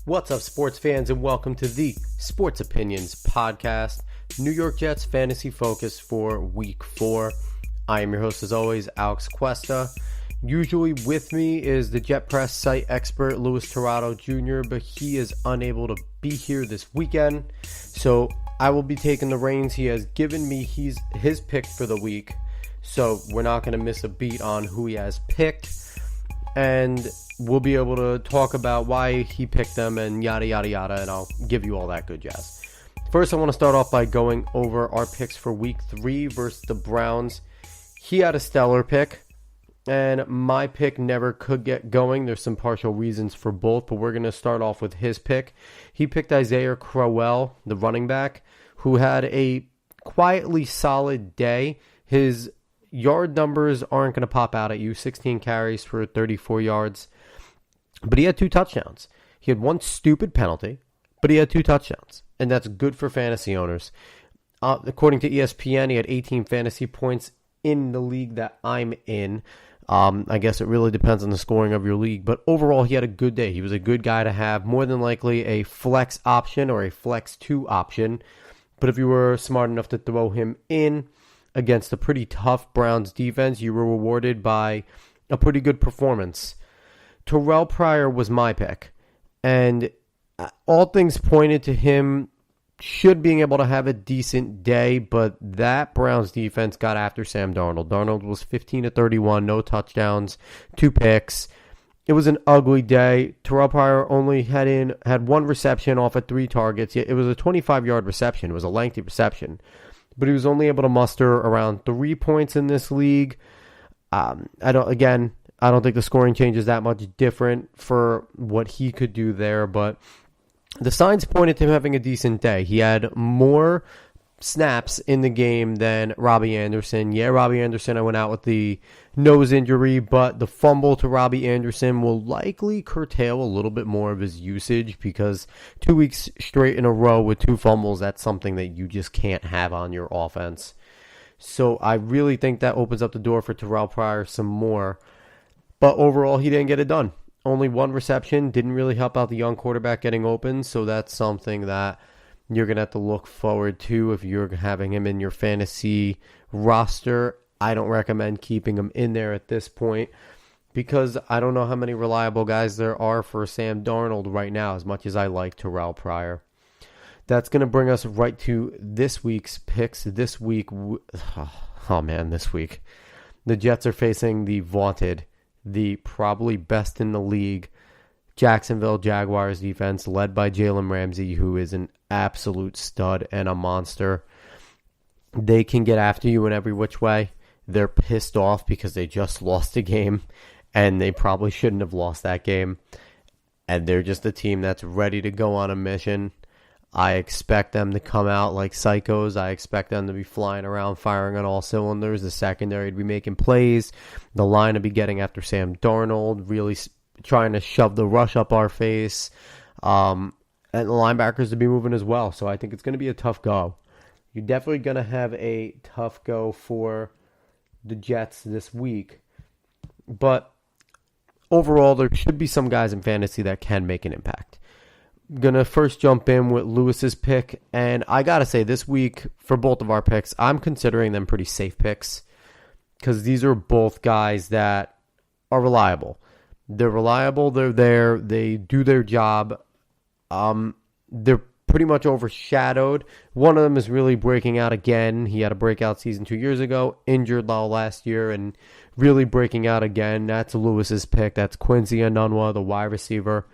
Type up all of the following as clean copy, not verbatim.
What's up, sports fans, and welcome to the Sports Opinions Podcast, New York Jets Fantasy Focus for Week 4. I am your host, as always, Alex Cuesta. Usually with me is the Jet Press site expert, Tirado Jr., but he is unable to be here this weekend, so I will be taking the reins. He has given me his pick for the week, so we're not going to miss a beat on who he has picked, and we'll be able to talk about why he picked them and yada, yada, yada, and I'll give you all that good jazz. First, I want to start off by going over our picks for Week 3 versus the Browns. He had a stellar pick, and my pick never could get going. There's some partial reasons for both, but we're going to start off with his pick. He picked Isaiah Crowell, the running back, who had a quietly solid day. His yard numbers aren't going to pop out at you. 16 carries for 34 yards. But he had 2 touchdowns. He had 1 stupid penalty, but he had 2 touchdowns. And that's good for fantasy owners. According to ESPN, he had 18 fantasy points in the league that I'm in. I guess it really depends on the scoring of your league. But overall, he had a good day. He was a good guy to have. More than likely a flex option or a flex 2 option. But if you were smart enough to throw him in against a pretty tough Browns defense, you were rewarded by a pretty good performance. Terrell Pryor was my pick, and all things pointed to him should being able to have a decent day, but that Browns defense got after Sam Darnold. Darnold was 15 to 31, no touchdowns, 2 picks. It was an ugly day. Terrell Pryor only had 1 reception off of 3 targets. It was a 25-yard reception. It was a lengthy reception, but he was only able to muster around 3 points in this league. I don't think the scoring changes that much different for what he could do there, but the signs pointed to him having a decent day. He had more snaps in the game than Robbie Anderson. Yeah, Robbie Anderson, I went out with the nose injury, but the fumble to Robbie Anderson will likely curtail a little bit more of his usage because 2 weeks straight in a row with 2 fumbles, that's something that you just can't have on your offense. So I really think that opens up the door for Terrell Pryor some more. But overall, he didn't get it done. Only 1 reception. Didn't really help out the young quarterback getting open. So that's something that you're going to have to look forward to if you're having him in your fantasy roster. I don't recommend keeping him in there at this point because I don't know how many reliable guys there are for Sam Darnold right now, as much as I like Terrell Pryor. That's going to bring us right to this week's picks. This week, this week. The Jets are facing the probably best in the league Jacksonville Jaguars defense, led by Jalen Ramsey, who is an absolute stud and a monster. They can get after you in every which way. They're pissed off because they just lost a game, and they probably shouldn't have lost that game. And they're just a team that's ready to go on a mission. I expect them to come out like psychos. I expect them to be flying around, firing on all cylinders. The secondary to be making plays. The line to be getting after Sam Darnold, really trying to shove the rush up our face. And the linebackers to be moving as well. So I think it's going to be a tough go. You're definitely going to have a tough go for the Jets this week. But overall, there should be some guys in fantasy that can make an impact. Gonna first jump in with Lewis's pick, and I gotta say this week for both of our picks, I'm considering them pretty safe picks because these are both guys that are reliable. They're reliable. They're there. They do their job. They're pretty much overshadowed. One of them is really breaking out again. He had a breakout season 2 years ago, injured last year, and really breaking out again. That's Lewis's pick. That's Quincy Enunwa, the wide receiver.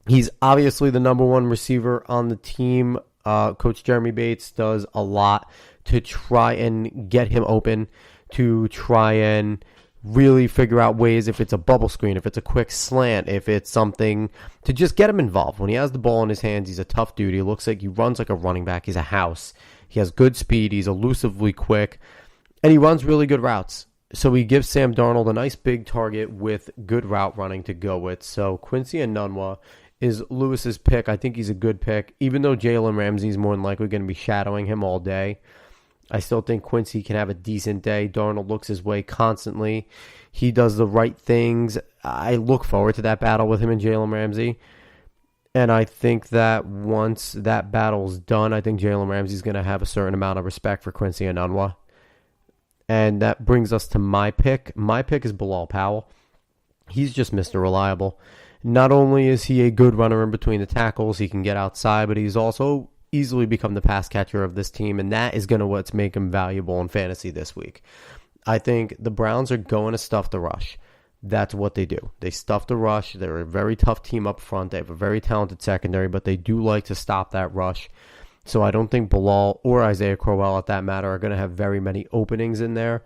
He's obviously the number 1 receiver on the team. Coach Jeremy Bates does a lot to try and get him open, to try and really figure out ways, if it's a bubble screen, if it's a quick slant, if it's something to just get him involved. When he has the ball in his hands, he's a tough dude. He looks like he runs like a running back. He's a house. He has good speed. He's elusively quick, and he runs really good routes. So he gives Sam Darnold a nice big target with good route running to go with. So Quincy Enunwa is Lewis's pick. I think he's a good pick. Even though Jalen Ramsey is more than likely going to be shadowing him all day, I still think Quincy can have a decent day. Darnold looks his way constantly. He does the right things. I look forward to that battle with him and Jalen Ramsey. And I think that once that battle's done, I think Jalen Ramsey's going to have a certain amount of respect for Quincy Enunwa. And that brings us to my pick. My pick is Bilal Powell. He's just Mr. Reliable. Not only is he a good runner in between the tackles, he can get outside, but he's also easily become the pass catcher of this team, and that is going to what's make him valuable in fantasy this week. I think the Browns are going to stuff the rush. That's what they do. They stuff the rush. They're a very tough team up front. They have a very talented secondary, but they do like to stop that rush. So I don't think Bilal or Isaiah Crowell, at that matter, are going to have very many openings in there.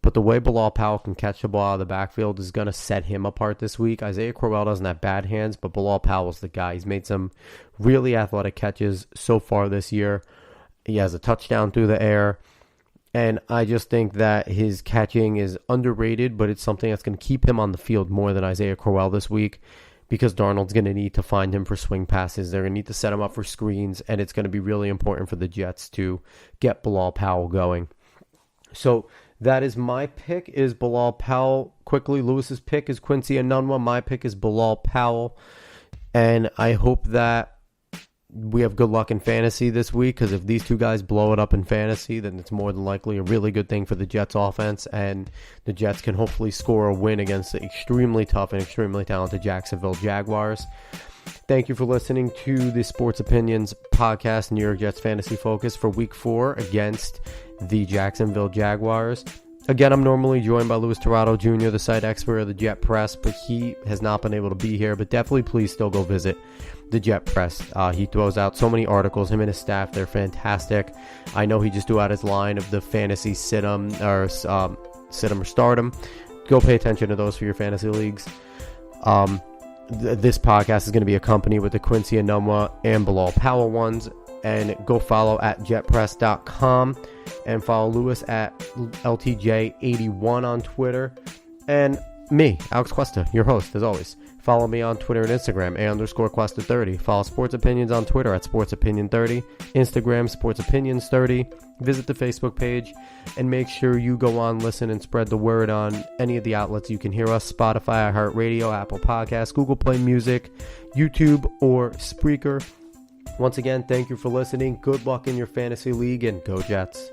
But the way Bilal Powell can catch the ball out of the backfield is going to set him apart this week. Isaiah Crowell doesn't have bad hands, but Bilal Powell's the guy. He's made some really athletic catches so far this year. He has a touchdown through the air. And I just think that his catching is underrated, but it's something that's going to keep him on the field more than Isaiah Crowell this week, because Darnold's going to need to find him for swing passes. They're going to need to set him up for screens, and it's going to be really important for the Jets to get Bilal Powell going. So that is my pick, is Bilal Powell. Quickly, Lewis's pick is Quincy Enunwa. My pick is Bilal Powell. And I hope that we have good luck in fantasy this week, because if these two guys blow it up in fantasy, then it's more than likely a really good thing for the Jets offense, and the Jets can hopefully score a win against the extremely tough and extremely talented Jacksonville Jaguars. Thank you for listening to the Sports Opinions podcast, New York Jets Fantasy Focus for Week 4 against the Jacksonville Jaguars. Again, I'm normally joined by Tirado Jr, the site expert of the Jet Press, but he has not been able to be here. But definitely please still go visit the Jet Press. He throws out so many articles, him and his staff. They're fantastic. I know he just threw out his line of the fantasy sit-em or stardom. Go pay attention to those for your fantasy leagues. This podcast is going to be accompanied with the Quincy Enunwa and Bilal Powell ones. And go follow at jetpress.com and follow Lewis at LTJ81 on Twitter. And me, Alex Cuesta, your host, as always. Follow me on Twitter and Instagram, @_Cuesta30. Follow Sports Opinions on Twitter at SportsOpinion30. Instagram, SportsOpinions30. Visit the Facebook page, and make sure you go on, listen, and spread the word on any of the outlets you can hear us: Spotify, iHeartRadio, Apple Podcasts, Google Play Music, YouTube, or Spreaker. Once again, thank you for listening. Good luck in your fantasy league, and go Jets.